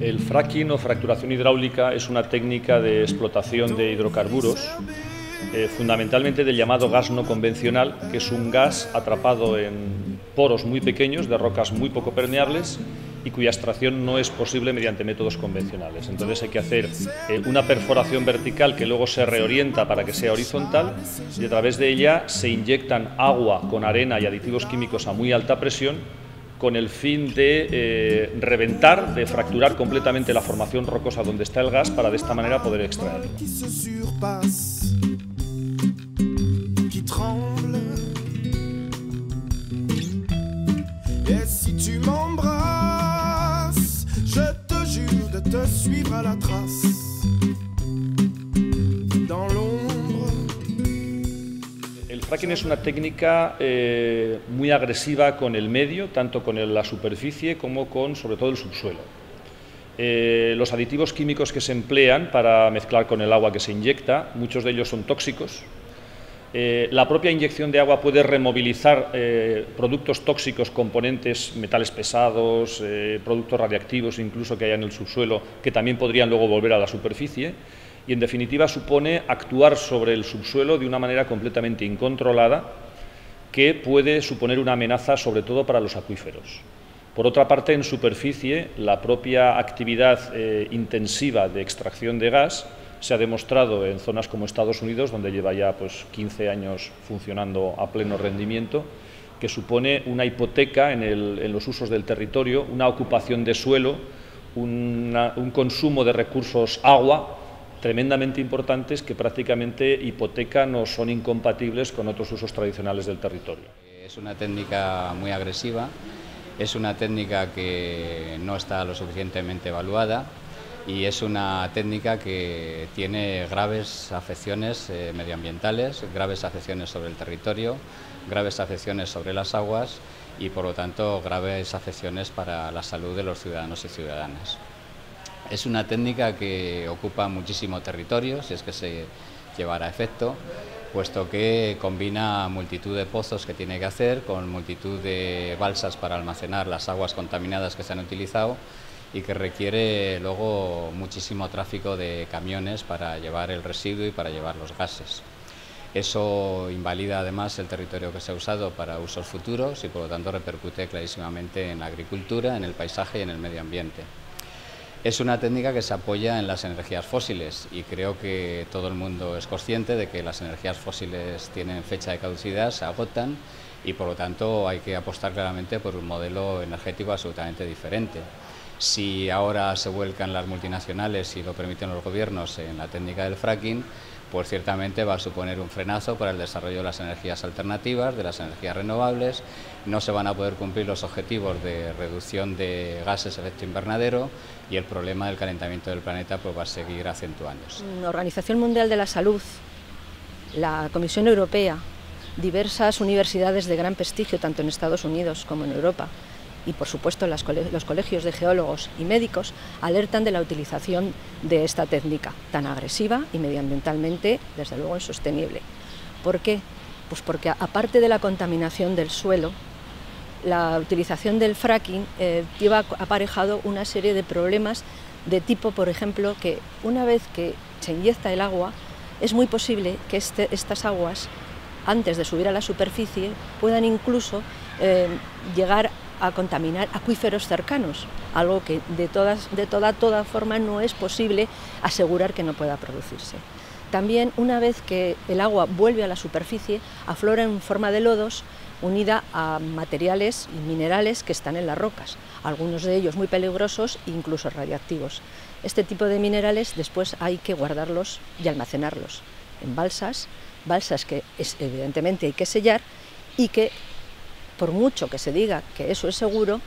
El fracking o fracturación hidráulica es una técnica de explotación de hidrocarburos, fundamentalmente del llamado gas no convencional, que es un gas atrapado en poros muy pequeños de rocas muy poco permeables y cuya extracción no es posible mediante métodos convencionales. Entonces hay que hacer una perforación vertical que luego se reorienta para que sea horizontal y a través de ella se inyectan agua con arena y aditivos químicos a muy alta presión con el fin de reventar, de fracturar completamente la formación rocosa donde está el gas para de esta manera poder extraerlo. El fracking es una técnica muy agresiva con el medio, tanto con la superficie como con, sobre todo, el subsuelo. Los aditivos químicos que se emplean para mezclar con el agua que se inyecta, muchos de ellos son tóxicos. La propia inyección de agua puede removilizar productos tóxicos, componentes, metales pesados, productos radiactivos incluso que haya en el subsuelo, que también podrían luego volver a la superficie. Y en definitiva supone actuar sobre el subsuelo de una manera completamente incontrolada que puede suponer una amenaza sobre todo para los acuíferos. Por otra parte, en superficie, la propia actividad intensiva de extracción de gas se ha demostrado en zonas como Estados Unidos, donde lleva ya 15 años funcionando a pleno rendimiento, que supone una hipoteca en los usos del territorio, una ocupación de suelo, un consumo de recursos agua tremendamente importantes que prácticamente hipotecan o son incompatibles con otros usos tradicionales del territorio. Es una técnica muy agresiva, es una técnica que no está lo suficientemente evaluada y es una técnica que tiene graves afecciones medioambientales, graves afecciones sobre el territorio, graves afecciones sobre las aguas y por lo tanto graves afecciones para la salud de los ciudadanos y ciudadanas. Es una técnica que ocupa muchísimo territorio, si es que se llevará a efecto, puesto que combina multitud de pozos que tiene que hacer con multitud de balsas para almacenar las aguas contaminadas que se han utilizado y que requiere luego muchísimo tráfico de camiones para llevar el residuo y para llevar los gases. Eso invalida además el territorio que se ha usado para usos futuros y por lo tanto repercute clarísimamente en la agricultura, en el paisaje y en el medio ambiente. Es una técnica que se apoya en las energías fósiles y creo que todo el mundo es consciente de que las energías fósiles tienen fecha de caducidad, se agotan y por lo tanto hay que apostar claramente por un modelo energético absolutamente diferente. Si ahora se vuelcan las multinacionales y lo permiten los gobiernos en la técnica del fracking, pues ciertamente va a suponer un frenazo para el desarrollo de las energías alternativas, de las energías renovables, no se van a poder cumplir los objetivos de reducción de gases de efecto invernadero y el problema del calentamiento del planeta pues va a seguir acentuándose. La Organización Mundial de la Salud, la Comisión Europea, diversas universidades de gran prestigio tanto en Estados Unidos como en Europa y por supuesto los colegios de geólogos y médicos alertan de la utilización de esta técnica tan agresiva y medioambientalmente, desde luego, insostenible. ¿Por qué? Pues porque aparte de la contaminación del suelo, la utilización del fracking lleva aparejado una serie de problemas de tipo, por ejemplo, que una vez que se inyecta el agua, es muy posible que estas aguas, antes de subir a la superficie, puedan incluso llegar a contaminar acuíferos cercanos, algo que de toda forma no es posible asegurar que no pueda producirse. También, una vez que el agua vuelve a la superficie, aflora en forma de lodos unida a materiales y minerales que están en las rocas, algunos de ellos muy peligrosos e incluso radiactivos. Este tipo de minerales después hay que guardarlos y almacenarlos en balsas que evidentemente hay que sellar y que, por mucho que se diga que eso es seguro,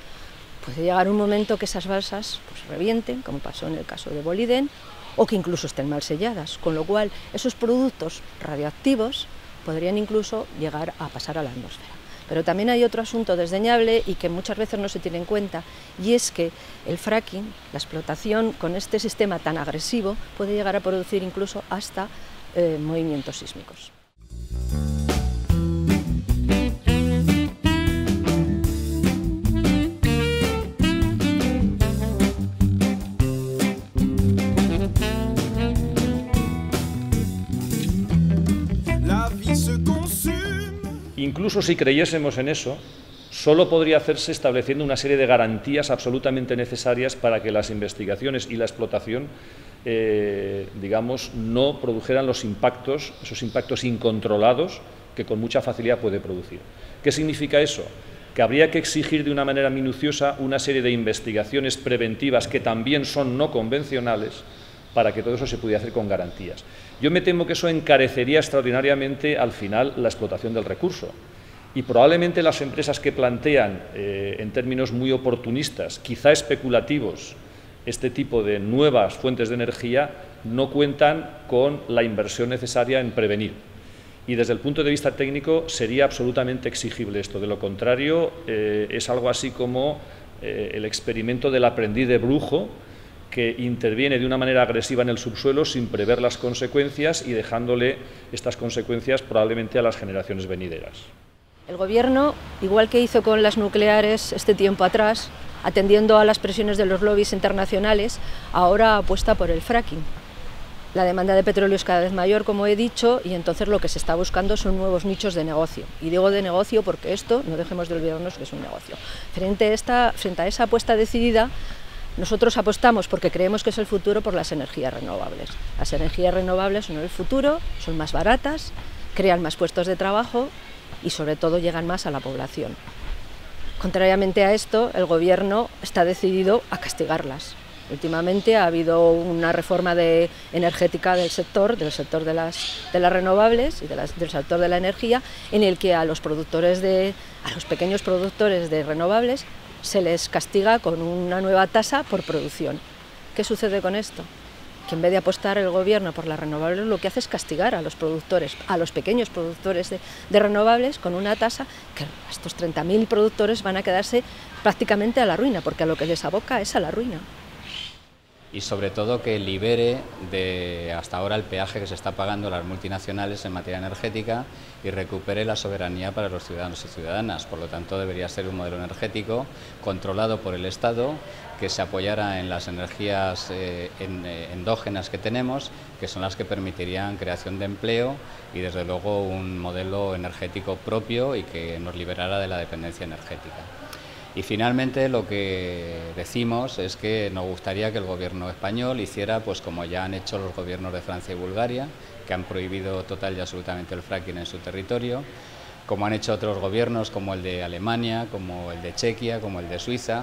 puede llegar un momento que esas balsas revienten, como pasó en el caso de Boliden, o que incluso estén mal selladas, con lo cual esos productos radioactivos podrían incluso llegar a pasar a la atmósfera. Pero también hay otro asunto desdeñable y que muchas veces no se tiene en cuenta, y es que el fracking, la explotación con este sistema tan agresivo, puede llegar a producir incluso hasta movimientos sísmicos. Incluso si creyésemos en eso, solo podría hacerse estableciendo una serie de garantías absolutamente necesarias para que las investigaciones y la explotación, digamos, no produjeran esos impactos incontrolados que con mucha facilidad puede producir. ¿Qué significa eso? Que habría que exigir de una manera minuciosa una serie de investigaciones preventivas que también son no convencionales para que todo eso se pudiera hacer con garantías. Yo me temo que eso encarecería extraordinariamente al final la explotación del recurso y probablemente las empresas que plantean en términos muy oportunistas, quizá especulativos, este tipo de nuevas fuentes de energía no cuentan con la inversión necesaria en prevenir. Y desde el punto de vista técnico sería absolutamente exigible esto. De lo contrario, es algo así como el experimento del aprendiz de brujo, que interviene de una manera agresiva en el subsuelo sin prever las consecuencias y dejándole estas consecuencias probablemente a las generaciones venideras. El Gobierno, igual que hizo con las nucleares este tiempo atrás, atendiendo a las presiones de los lobbies internacionales, ahora apuesta por el fracking. La demanda de petróleo es cada vez mayor, como he dicho, y entonces lo que se está buscando son nuevos nichos de negocio. Y digo de negocio porque esto, no dejemos de olvidarnos que es un negocio. Frente a esa apuesta decidida, nosotros apostamos, porque creemos que es el futuro, por las energías renovables. Las energías renovables son el futuro, son más baratas, crean más puestos de trabajo y sobre todo llegan más a la población. Contrariamente a esto, el Gobierno está decidido a castigarlas. Últimamente ha habido una reforma energética del sector de las renovables y del sector de la energía, en el que a los pequeños productores de renovables se les castiga con una nueva tasa por producción. ¿Qué sucede con esto? Que en vez de apostar el Gobierno por las renovables, lo que hace es castigar a los productores, a los pequeños productores de renovables, con una tasa que estos 30.000 productores van a quedarse prácticamente a la ruina, porque a lo que les aboca es a la ruina. Y sobre todo que libere de hasta ahora el peaje que se está pagando a las multinacionales en materia energética y recupere la soberanía para los ciudadanos y ciudadanas. Por lo tanto, debería ser un modelo energético controlado por el Estado, que se apoyara en las energías endógenas que tenemos, que son las que permitirían creación de empleo y desde luego un modelo energético propio y que nos liberara de la dependencia energética. Y finalmente lo que decimos es que nos gustaría que el Gobierno español hiciera, pues como ya han hecho los gobiernos de Francia y Bulgaria, que han prohibido total y absolutamente el fracking en su territorio, como han hecho otros gobiernos como el de Alemania, como el de Chequia, como el de Suiza,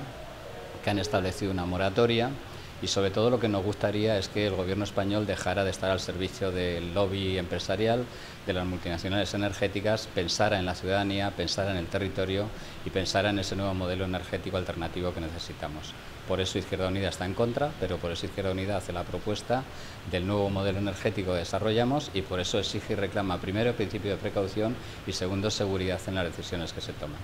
que han establecido una moratoria. Y sobre todo lo que nos gustaría es que el Gobierno español dejara de estar al servicio del lobby empresarial, de las multinacionales energéticas, pensara en la ciudadanía, pensara en el territorio y pensara en ese nuevo modelo energético alternativo que necesitamos. Por eso Izquierda Unida está en contra, pero por eso Izquierda Unida hace la propuesta del nuevo modelo energético que desarrollamos y por eso exige y reclama primero el principio de precaución y segundo seguridad en las decisiones que se toman.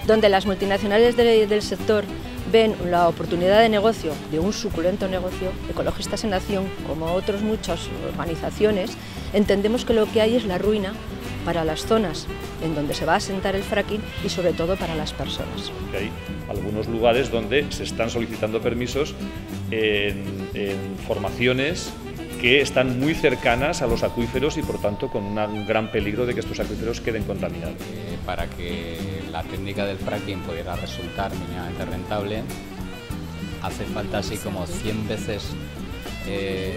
Donde las multinacionales del sector ven la oportunidad de negocio, de un suculento negocio, Ecologistas en Acción, como otras muchas organizaciones, entendemos que lo que hay es la ruina para las zonas en donde se va a asentar el fracking y sobre todo para las personas. Hay algunos lugares donde se están solicitando permisos en formaciones que están muy cercanas a los acuíferos y por tanto con un gran peligro de que estos acuíferos queden contaminados. Para que la técnica del fracking pudiera resultar mínimamente rentable, hace falta así como 100 veces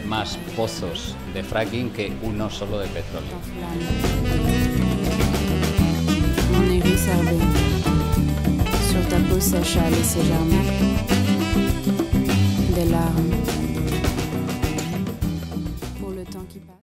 más pozos de fracking que uno solo de petróleo. Sur ta peau sèche a laissé germer des larmes.